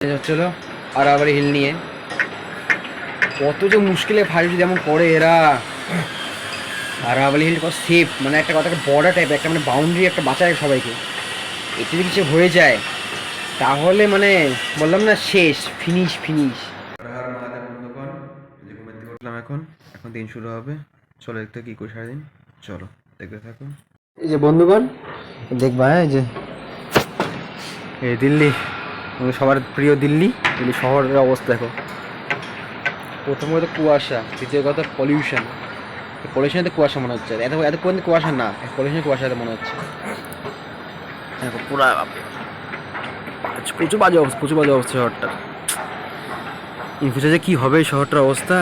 হচ্ছিল আরাবারি হিল নিয়ে কত যে মুশকিলে ফাইল যেমন করে এরা। আরাবারি হিল কত সেফ, মানে একটা কথাকে বর্ডার টাইপ, একটা মানে বাউন্ডারি একটা বাঁচায় সবাইকে। এতে যদি কিছু হয়ে যায় তাহলে মানে বললাম না, শেষ, ফিনিশ ফিনিশ। আর মহাদেব বন্ধুগণ, যে ঘুমের থেকে উঠলাম এখন এখন দিন শুরু হবে। চলো দেখতে কী করি সারাদিন, চলো দেখতে থাকুন। এই যে বন্ধুগণ দেখবা, হ্যাঁ এই দিল্লি, সবার প্রিয় দিল্লি শহরের অবস্থা দেখো। প্রথম কথা কুয়াশা, দ্বিতীয় কথা পলিউশন। পলিউশনে কুয়াশা মনে হচ্ছে, এত এত পর্যন্ত কুয়াশা না, পলিউশনে কুয়াশা মনে হচ্ছে। দেখো পুরা প্রচুর বাজে অবস্থা, প্রচুর বাজে অবস্থা শহরটা। ইন ফিউচারে কী হবে এই শহরটার অবস্থা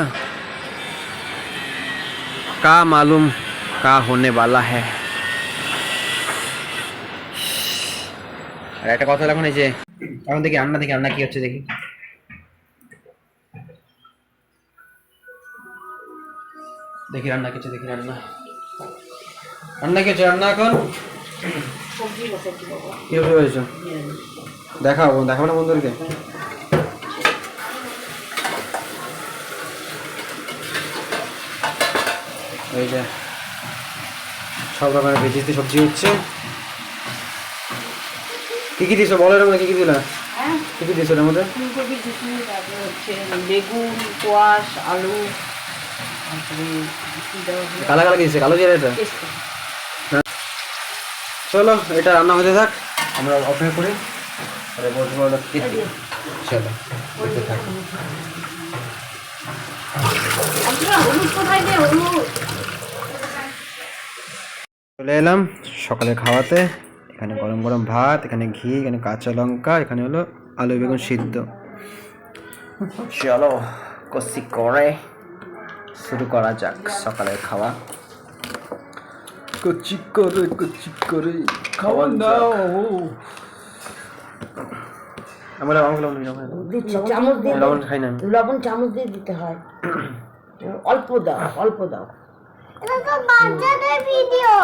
কা মালুম, কা হোনে বালা হ্যাঁ। আর একটা কথা এখন এই যে এখন দেখি রান্না কি হচ্ছে দেখি। দেখি রান্না কিছু, দেখি রান্না কি হচ্ছে রান্না এখন। কি হয়েছে দেখাবো না বন্ধুদেরকে। এই যে সব রকমের ভেজিস দিয়ে সবজি হচ্ছে। কি কি দিছো বলো, এর মধ্যে কি কি দিলা? কি কি দিছো এর মধ্যে? ফুলকপি, ঝিঙে, তারপরে হচ্ছে বেগুন, কোয়াশ, আলু, কালা কালা দিয়েছে, কালো জিরা এটা। চলো এটা রান্না হতে থাক, আমরা অপেক্ষা করি। আরে বসবো চলো দেখতে থাকি। চলে এলাম সকালে খাওয়াতে। এখানে গরম গরম ভাত, এখানে ঘি, এখানে কাঁচা লঙ্কা, এখানে হলো আলু বেগুন সিদ্ধ। চলো কষি করে শুরু করা যাক সকালের খাওয়া। কচি করে খাওয়া দাও। আমরা চামচ দিয়ে লবণ খাই না, লবণ চামচ দিয়ে দিতে হয়। অল্প দাও, অল্প দাও। ভিডিও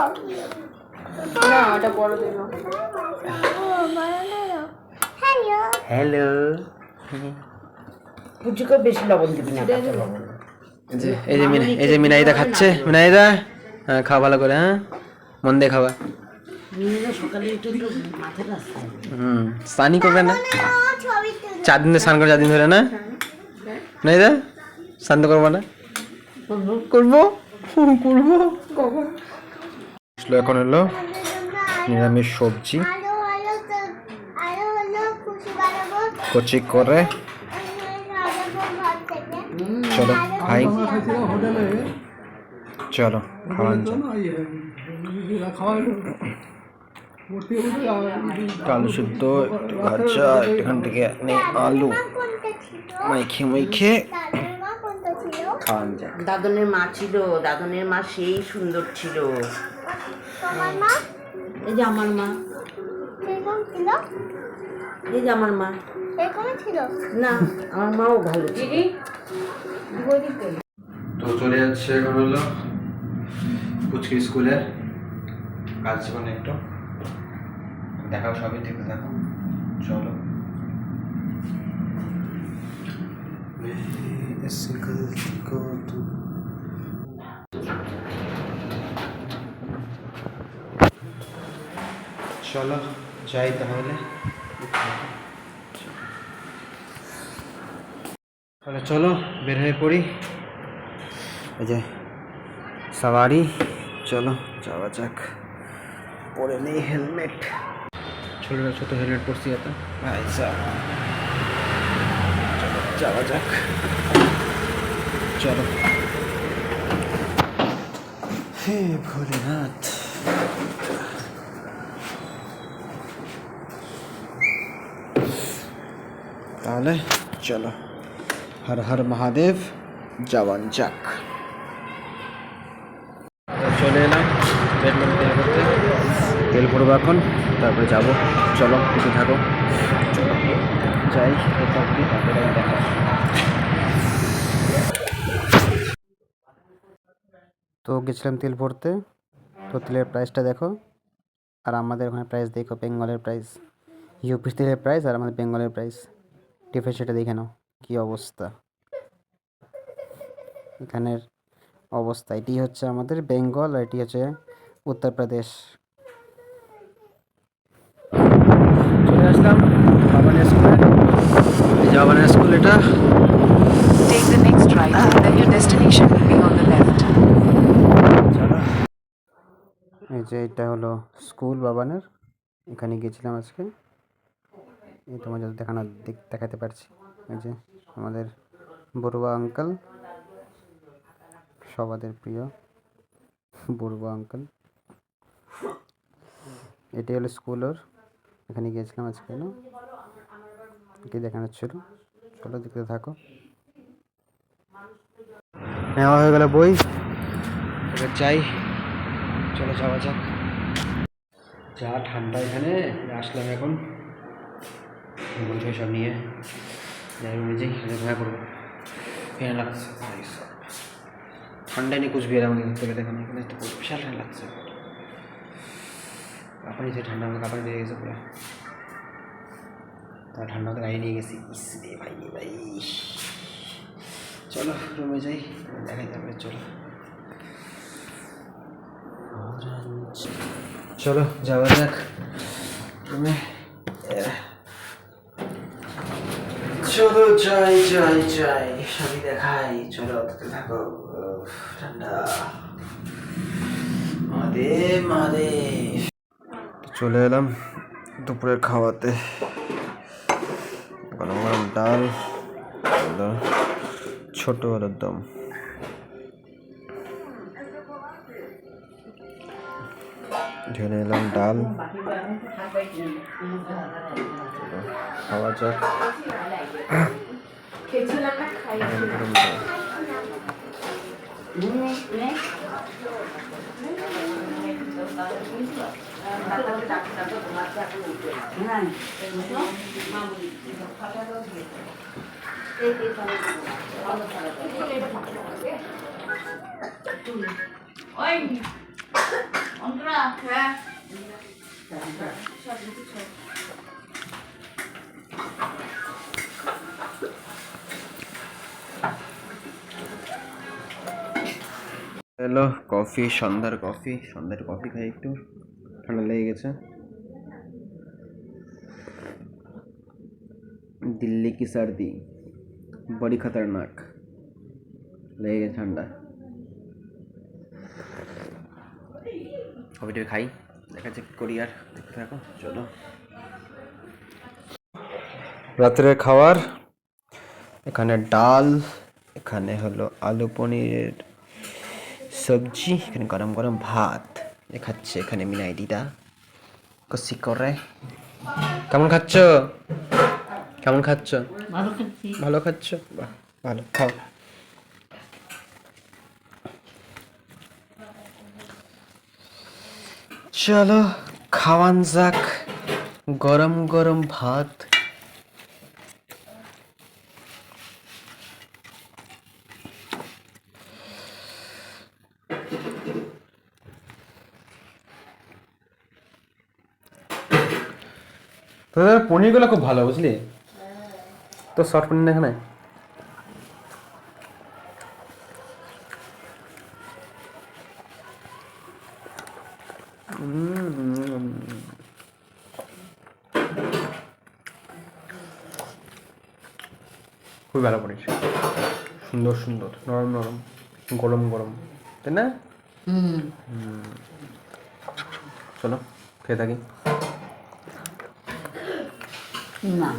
না, এটা বড় দিন। হ্যালো, কুচিকে বেশি লবণ দিবি না, কাঁচা লবণ। এই যে মিনাইদা খাচ্ছে। মিনাইদা হ্যাঁ, খাওয়া ভালো করে, হ্যাঁ মন দিয়ে খাওয়া। সকালে একটু মাথায় রাস্তায় স্নানই করবে না, 4 দিন স্নান করে, 4 দিন ধরে না। মিনাইদা স্নান তো করবো না? করবো কখন? এখন হলো নিরামিষ সবজি কচি করে। চলো খাই, চলো খাওয়ান যাক। আলু সিদ্ধ, একটু ভাজা, এখান থেকে আলু মাইখে খাওয়ান যাক। দাদনের মা ছিল, দাদনের মা সেই সুন্দর ছিল। এই যে আমার মা, এই যে আমার মা ছিল না, আমার মাও ভালো ছিল। তো চলে যাচ্ছে এখন হলো কুচকি স্কুলে কাজ জীবনে একটু দেখাও, সবই দেখতে থাকো। চলো চলো যাই তাহলে। তাহলে চলো বের হয়ে পড়ি। এই যে সাওয়ারি, চলো যাওয়া যাক। পরে নেই হেলমেট, ছোট হেলমেট পরছি এত ভাই সাহেব। চলো যাওয়া যাক, চলো। হে ভোলেনাথ। তাহলে চলো, হর হর মহাদেব, যাওয়ান যাক। চলে এলাম পেট্রোল তেল করতে, তেল ভরবো এখন, তারপরে যাবো। চলো কিছু থাকো, চলো যাই তারপরে দেখা। তো গেছিলাম তেল ভরতে, তো তেলের প্রাইসটা দেখো, আর আমাদের ওখানে প্রাইস দেখো, বেঙ্গলের প্রাইস, ইউপির তেলের প্রাইস আর আমাদের বেঙ্গলের প্রাইস টিপে সেটা দেখে নাও কি অবস্থা এখানের অবস্থা। এটি হচ্ছে আমাদের বেঙ্গল আর এটি হচ্ছে উত্তরপ্রদেশ। চলে আসলাম বাবানের স্কুলে। এই যে বাবানের স্কুল এটা। Take the next right, then your destination will be on the left. এই যে এটা হলো স্কুল বাবানের, এখানে গিয়েছিলাম আজকে। এই তোমাদের দেখাতে পারছি। এই যে আমাদের বড়ুয়া আঙ্কেল, সবাদের প্রিয় বড়ুয়া আঙ্কেল। এটাই হলো স্কুল ওর, এখানে গিয়েছিলাম আজকে না, কি দেখানোর ছিল। চলো দেখতে থাকো। নেওয়া হয়ে গেল বই, এবার যাই, চলো যাওয়া যাক। যা ঠান্ডা এখানে, আসলাম এখন বলছি সব নিয়ে যাই রুমে যাই, ঘুমিয়ে পড়বো। ফ্যান লাগছে ভাই সব ঠান্ডা নেই, কুচবিহার আমাদের ধরতে গেলে এখানে এখানে তো বিশাল ঠান্ডা লাগছে। কাপানি যে ঠান্ডা আমাকে কাপানি দিয়ে গেছে পুরো, তা ঠান্ডা মতো গাড়ি নিয়ে গেছি। ইস রে ভাই ভাই, চলো রুমে যাই, দেখাই যাবে। চলো চলো যাওয়া যাক রুমে। চলো যাই যাই যাই, সবই দেখাই। চলো অততে থাকো, ঠান্ডা মাদে মাদে। চলে এলাম দুপুরের খাওয়াতে। গরম গরম ডাল, ছোট আলুর দম। ঢেলে এলাম ডাল, খাওয়া যাক। গরম গরম ডাল। এলো কফি, সন্ধ্যার কফি খাই একটু, ঠান্ডা লেগে গেছে। দিল্লি কি সর্দি বড়ি খতরনাক, লেগে গেছে ঠান্ডা। কফিটা খাই, দেখা যাক করি, আর দেখতে থাকো। চলো রাত্রে খাওয়ার, এখানে ডাল, এখানে হলো আলু পনিরের সবজি, এখানে গরম গরম ভাত খাচ্ছে। এখানে মিনাইদিটা কষি করে। কেমন খাচ্ছ? কেমন খাচ্ছ? ভালো খাচ্ছ? বাহ ভালো, খাও। চলো খাওয়ান যাক গরম গরম ভাত। তোদের পনিরগুলো খুব ভালো, বুঝলি তো, শর্ট পনির এখানে। খুবই ভালো পনির, সুন্দর সুন্দর, নরম নরম, গরম গরম, তাই না? চলো খেয়ে থাকি। না